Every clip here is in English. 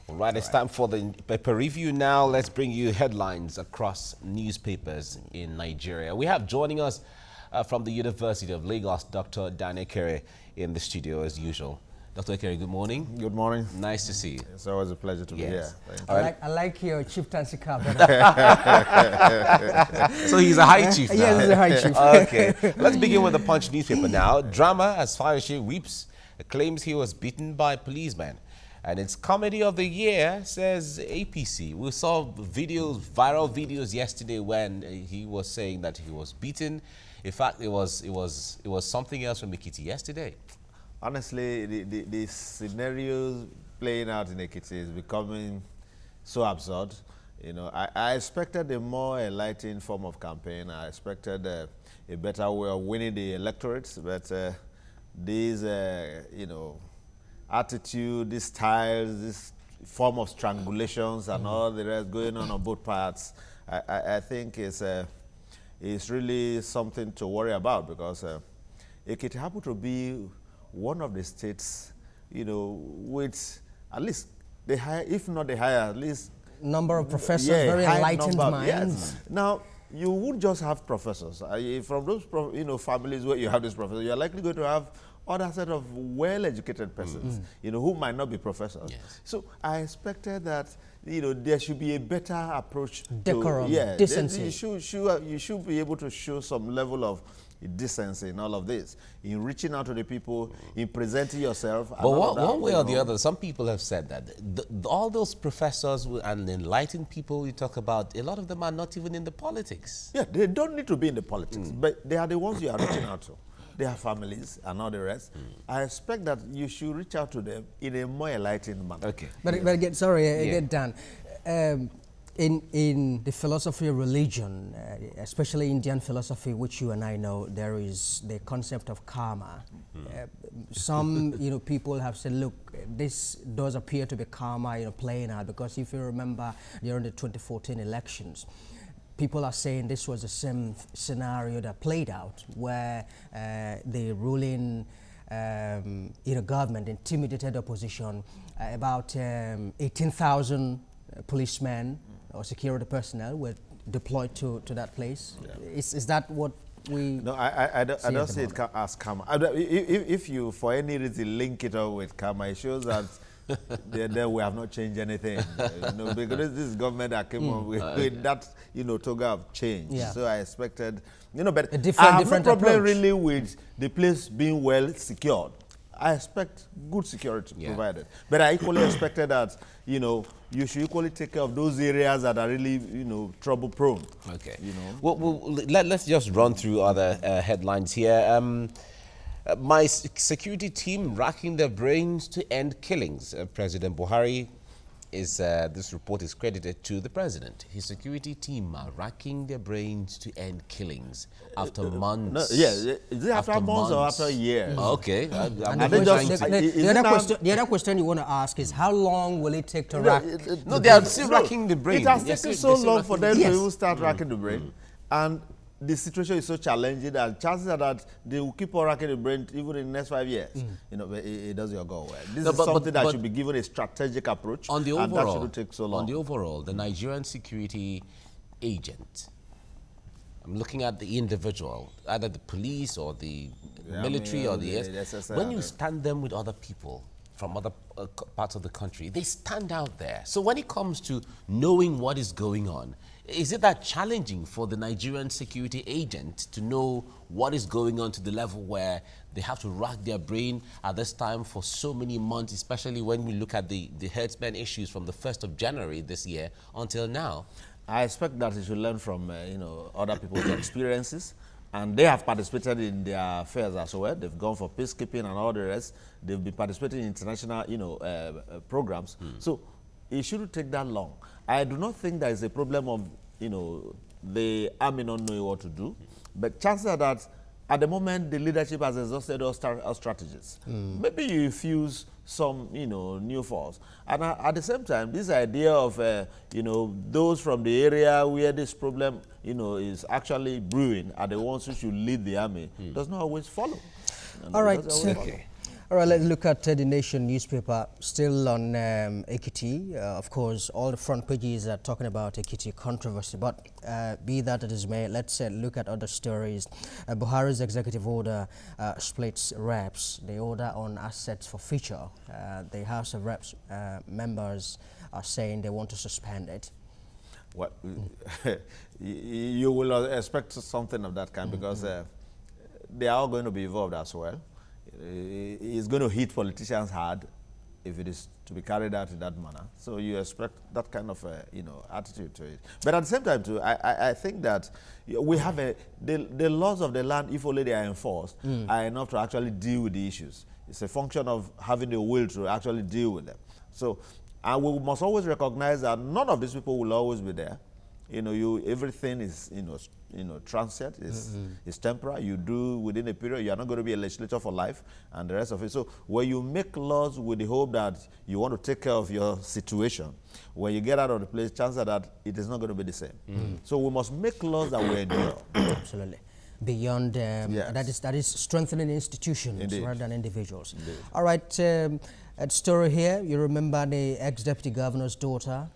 All right, it's time for the paper review now. Let's bring you headlines across newspapers in Nigeria. We have joining us from the University of Lagos, Dr. Ekere in the studio as usual. Dr. Ekere, good morning. Good morning. Nice to see you. It's always a pleasure to be here. I like your chieftaincy cap. So he's a high chief now. Yes, he's a high chief. Okay, let's begin with the Punch newspaper now. Drama as Fayose weeps, claims he was beaten by policemen. And it's Comedy of the Year, says APC. We saw videos, viral videos yesterday when he was saying that he was beaten. In fact, it was something else from Ekiti yesterday. Honestly, the scenarios playing out in Ekiti is becoming so absurd. You know, I expected a more enlightening form of campaign. I expected a better way of winning the electorates, but these, you know, attitude, these styles, this form of strangulations and all the rest going on both parts, I think it's really something to worry about, because it happened to be one of the states, you know, with at least the higher, if not the higher, at least number of professors, very enlightened minds. Yes. Now, you would just have professors. From those families where you have this professor, you're likely going to have other set of well-educated persons, you know, who might not be professors. Yes. So I expected that, you know, there should be a better approach. Decorum, to, decency. You should be able to show some level of decency in all of this, in reaching out to the people, in presenting yourself. But one way or the other, some people have said that all those professors and enlightened people you talk about, a lot of them are not even in the politics. Yeah, they don't need to be in the politics, but they are the ones you are reaching out to. They have families and all the rest. I expect that you should reach out to them in a more enlightened manner. Okay. But again, sorry, get done. In the philosophy of religion, especially Indian philosophy, which you and I know, there is the concept of karma. Some people have said, look, this does appear to be karma playing out, because if you remember during the 2014 elections, people are saying this was the same scenario that played out, where the ruling government intimidated opposition. About 18,000 policemen or security personnel were deployed to that place. Yeah. Is that what we? No, I don't see it as karma. If you, for any reason, link it up with karma, it shows that then we have not changed anything. Because this government that came on with that, toga of change. Yeah. So I expected, but I have no problem really with the place being well secured. I expect good security provided. But I equally expected that, you should equally take care of those areas that are really, trouble prone. Okay. Well, let's just run through other headlines here. My security team racking their brains to end killings. President Buhari is, this report is credited to the president. His security team are racking their brains to end killings after months. No, is it after months or after years? Okay. The other question you want to ask is, how long will it take to rack? No, they are still racking the brain. It has taken so long for them to even start racking the brain. And the situation is so challenging that chances are that they will keep on racking the brain even in the next 5 years. But it doesn't go well. This is something that should be given a strategic approach. On the overall, and that shouldn't take so long. On the overall, the Nigerian security agent, I'm looking at the individual, either the police or the military or the SSL. When you stand them with other people from other parts of the country, they stand out there. So when it comes to knowing what is going on, is it that challenging for the Nigerian security agent to know what is going on to the level where they have to rack their brain at this time for so many months, especially when we look at the herdsmen issues from the 1st of January this year until now? I expect that you should learn from, other people's experiences. And they have participated in their affairs as well. They've gone for peacekeeping and all the rest. They've been participating in international, programs. So it shouldn't take that long. I do not think there is a problem of, the army not knowing what to do. But chances are that at the moment, the leadership has exhausted all strategies. Maybe you infuse some, new force. And at the same time, this idea of, those from the area where this problem, is actually brewing are the ones who should lead the army does not always follow. All right. All right, let's look at the Nation newspaper, still on Ekiti. Of course, all the front pages are talking about Ekiti controversy, but be that it is may, let's look at other stories. Buhari's executive order splits reps. The order on assets for future. The House of Reps members are saying they want to suspend it. Well, you will expect something of that kind because they are all going to be involved as well. It's going to hit politicians hard if it is to be carried out in that manner. So you expect that kind of attitude to it. But at the same time, too, I think that we have the laws of the land, if only they are enforced, are enough to actually deal with the issues. It's a function of having the will to actually deal with them. So, and we must always recognize that none of these people will always be there. Everything is, transient, is temporary. You do within a period, you are not going to be a legislator for life and the rest of it. So when you make laws with the hope that you want to take care of your situation, when you get out of the place, chances are that it is not going to be the same. So we must make laws that will endure. Absolutely. Beyond, yes. that is strengthening institutions Indeed. rather than individuals. Indeed. All right, a story here. You remember the ex-deputy governor's daughter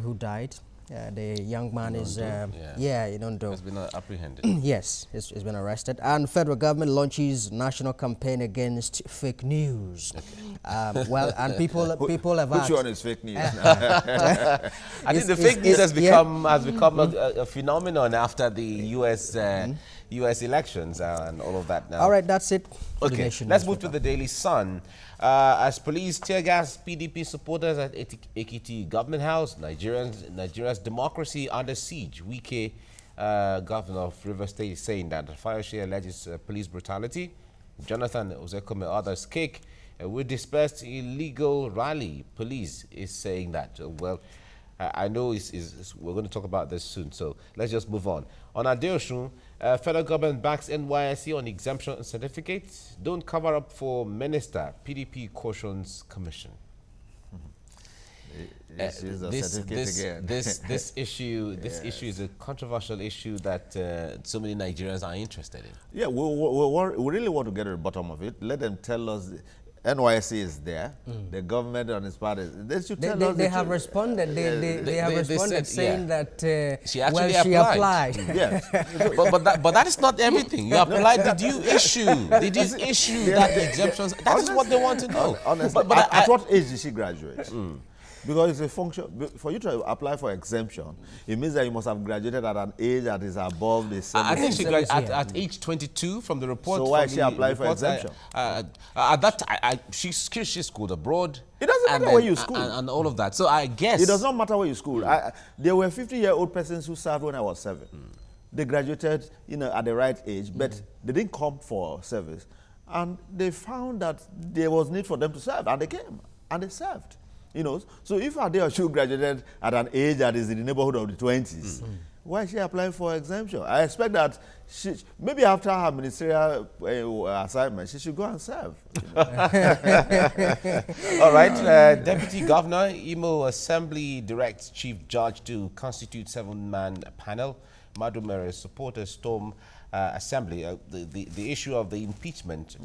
who died. The young man is, you don't know. Has been apprehended. Yes, he's been arrested. And federal government launches national campaign against fake news. Okay. Well, and people have asked. Which one is fake news? I think the fake news has become a phenomenon after the U.S. elections and all of that now. All right, that's it. Okay, let's move to the Daily Sun. As police tear gas PDP supporters at Ekiti Government House, Nigeria's democracy under siege. Wike, governor of River State, is saying that the Fayose alleges police brutality. Jonathan Ozekome, others kick. We dispersed illegal rally. Police is saying that. Well, I know we're going to talk about this soon, so let's just move on. On Adeosun, federal government backs NYSC on exemption certificates. Don't cover up for minister. PDP cautions commission. This issue is a controversial issue that so many Nigerians are interested in. Yeah, we really want to get to the bottom of it. Let them tell us. NYSC is there. The government on its part is. They should tell us. They have responded. They have responded saying that she applied. Yes. but that is not everything. You applied. Did you issue? Did you issue that exemptions? That is what they want to know. Honestly, but at what age did she graduate? Because it's a function, for you to apply for exemption, it means that you must have graduated at an age that is above the 70. I think she graduated at age 22 from the report. So why she applied for exemption? At that time, she schooled abroad. It doesn't matter where you school. And all of that. So I guess. It does not matter where you school. There were 50-year-old persons who served when I was 7. They graduated, at the right age, but they didn't come for service. And they found that there was need for them to serve, and they came, and they served. So if Ade Oshu graduated at an age that is in the neighborhood of the 20s, why is she applying for exemption? I expect that maybe after her ministerial assignment, she should go and serve. All right. Deputy Governor, Imo Assembly directs Chief Judge to constitute 7-man panel. Madumere's supporters storm Assembly. The issue of the impeachment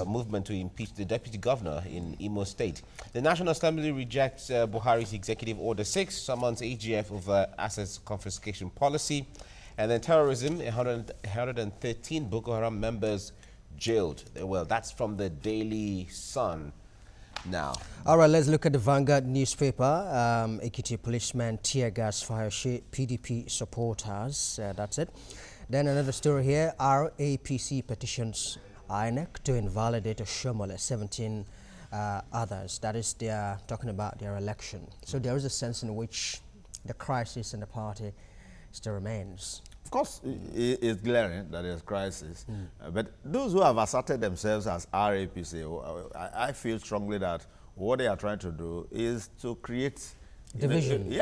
movement to impeach the Deputy Governor in Imo State. The National Assembly rejects Buhari's Executive Order 6, summons AGF over assets confiscation policy. And then terrorism, 113 Boko Haram members jailed. Well, that's from the Daily Sun now. All right, let's look at the Vanguard newspaper. Ekiti policemen tear gas fire PDP supporters. That's it. Then another story here. RAPC petitions INEC to invalidate Oshomole, 17 others. That is, they are talking about their election. So there is a sense in which the crisis in the party still remains. Of course, it's glaring that there's crisis. But those who have asserted themselves as RAPC, I feel strongly that what they are trying to do is to create division.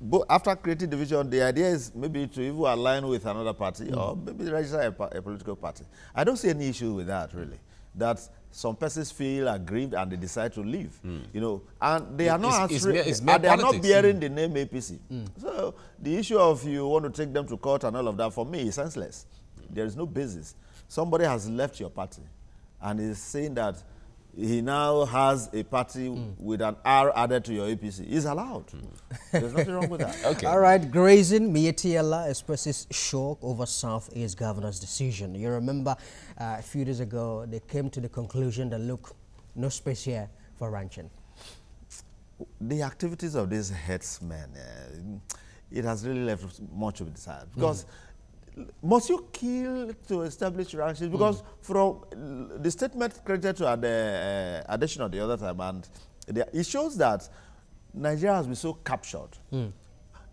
But after creating division, the idea is maybe to even align with another party or maybe register a political party. I don't see any issue with that, really. That some persons feel aggrieved and they decide to leave, and they are not not bearing the name APC. So the issue of you want to take them to court and all of that, for me, is senseless. There is no basis. Somebody has left your party and is saying that he now has a party with an R added to your APC. He's allowed. There's nothing wrong with that. Okay. All right, grazing, Mietiela expresses shock over Southeast governor's decision. You remember a few days ago, they came to the conclusion that, look, no space here for ranching. The activities of these headsmen, it has really left much to be desired. Because must you kill to establish ranches? Because from the statement credited to the addition of the other time, and it shows that Nigeria has been so captured.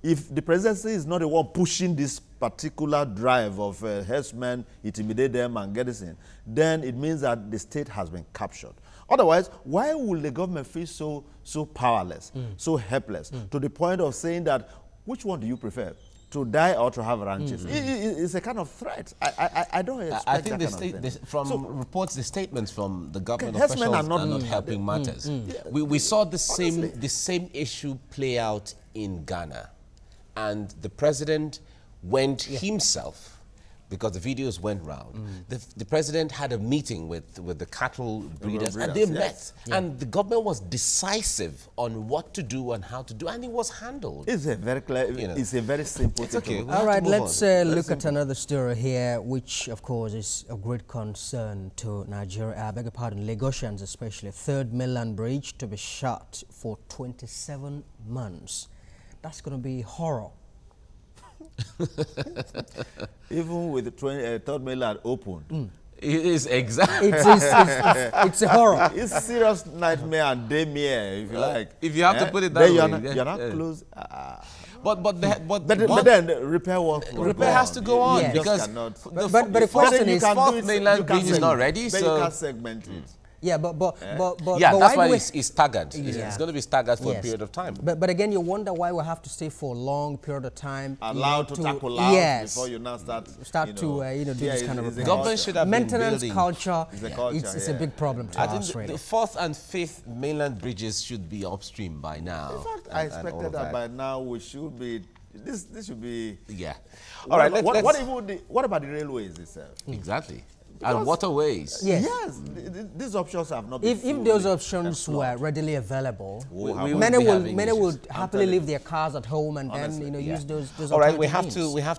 If the presidency is not the one pushing this particular drive of herdsmen, intimidate them and get this in, then it means that the state has been captured. Otherwise, why will the government feel so powerless, so helpless, to the point of saying that, which one do you prefer? To die or to have ranches? It's a kind of threat. I don't expect I think that kind of thing. from reports, the statements from the government officials are not helping matters. We saw the same issue play out in Ghana, and the president went himself, because the videos went round. The president had a meeting with the cattle breeders, and they met. And the government was decisive on what to do and how to do, and it was handled. It's a very clear, it's a very simple thing. Okay. All right, let's look at another story here, which of course is of great concern to Nigeria. I beg your pardon, Lagosians especially. Third mainland bridge to be shut for 27 months. That's going to be horror. Even with the third mainland open, it is exactly. It's a horror. It's a serious nightmare and daymare, if you like. If you have to put it that way, you're not close. But then the repair work. Repair has to go on, because the question is, fourth mainland bridge is not ready, so you can't segment it. Yeah, but that's why it's staggered. It's going to be staggered for a period of time. But again, you wonder why we have to stay for a long period of time. Allowed to tackle loud before you now start to do this kind of repair. Government should have maintenance been culture. It's a big problem to us. I think the fourth and fifth mainland bridges should be upstream by now. In fact, I expected that by now we should be. This should be. Yeah. All right. What about the railways itself? Exactly. And waterways. Yes, these options have not been. If those options were readily available, many would happily leave their cars at home and then use those. All right, we have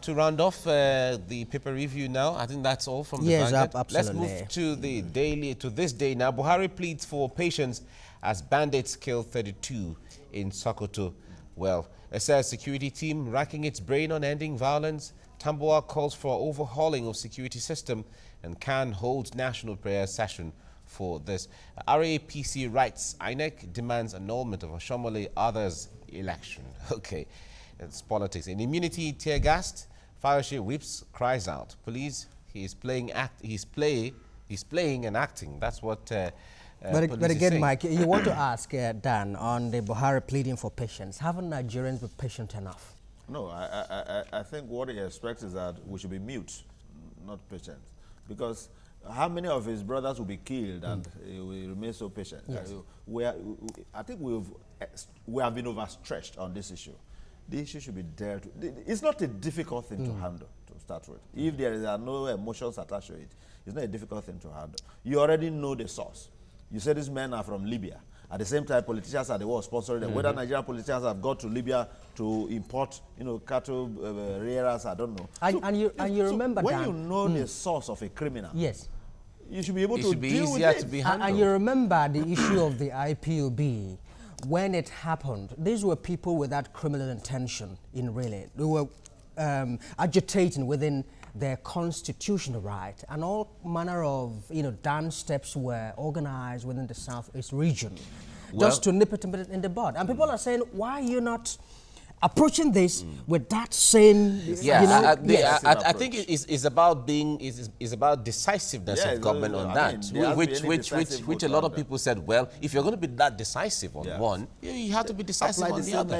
to round off the paper review now. I think that's all from the Vanguard. Absolutely. Let's move to this day now. Buhari pleads for patience as bandits kill 32 in Sokoto. Well, it says security team racking its brain on ending violence. Tambuwal calls for overhauling of security system, and CAN holds national prayer session for this. RAPC writes, INEC demands annulment of Oshomole others election. Okay, it's politics. In immunity, tear gassed, Fayose whips, cries out. Police, he's playing and acting. That's what but again, Mike, you want to ask Dan on the Buhari pleading for patience. Haven't Nigerians been patient enough? No, I think what he expects is that we should be mute, not patient. Because how many of his brothers will be killed and he will remain so patient? Yes. I think we have been overstretched on this issue. The issue should be dealt with. It's not a difficult thing to handle, to start with. If there are no emotions attached to it, it's not a difficult thing to handle. You already know the source. You say these men are from Libya. At the same time, politicians are the ones sponsoring them. Whether Nigerian politicians have got to Libya to import, cattle rearers, I don't know. And you remember when Dan, you know the source of a criminal, yes, you should be able to deal with it. To be handled. And you remember the issue of the IPOB when it happened. These were people with that criminal intention. They were agitating within their constitutional right, and all manner of dance steps were organized within the Southeast region, just to nip it in the bud. And people are saying, why are you not approaching this with that same, I think it's about about decisiveness of government on that, which a lot of people said, well, if you're going to be that decisive on one, you have to be decisive on the other.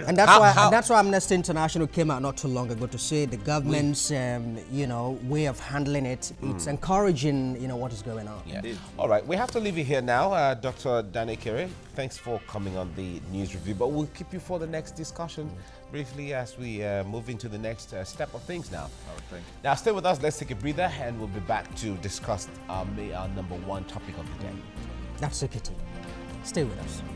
And that's why Amnesty International came out not too long ago to say the government's way of handling it, it's encouraging what is going on. Yeah. All right, we have to leave you here now. Dr. Dan Ekere, thanks for coming on the news review, but we'll keep you for the next discussion briefly as we move into the next step of things now. Thank you. Now stay with us, let's take a breather, and we'll be back to discuss our number one topic of the day. That's Ekere. Stay with us.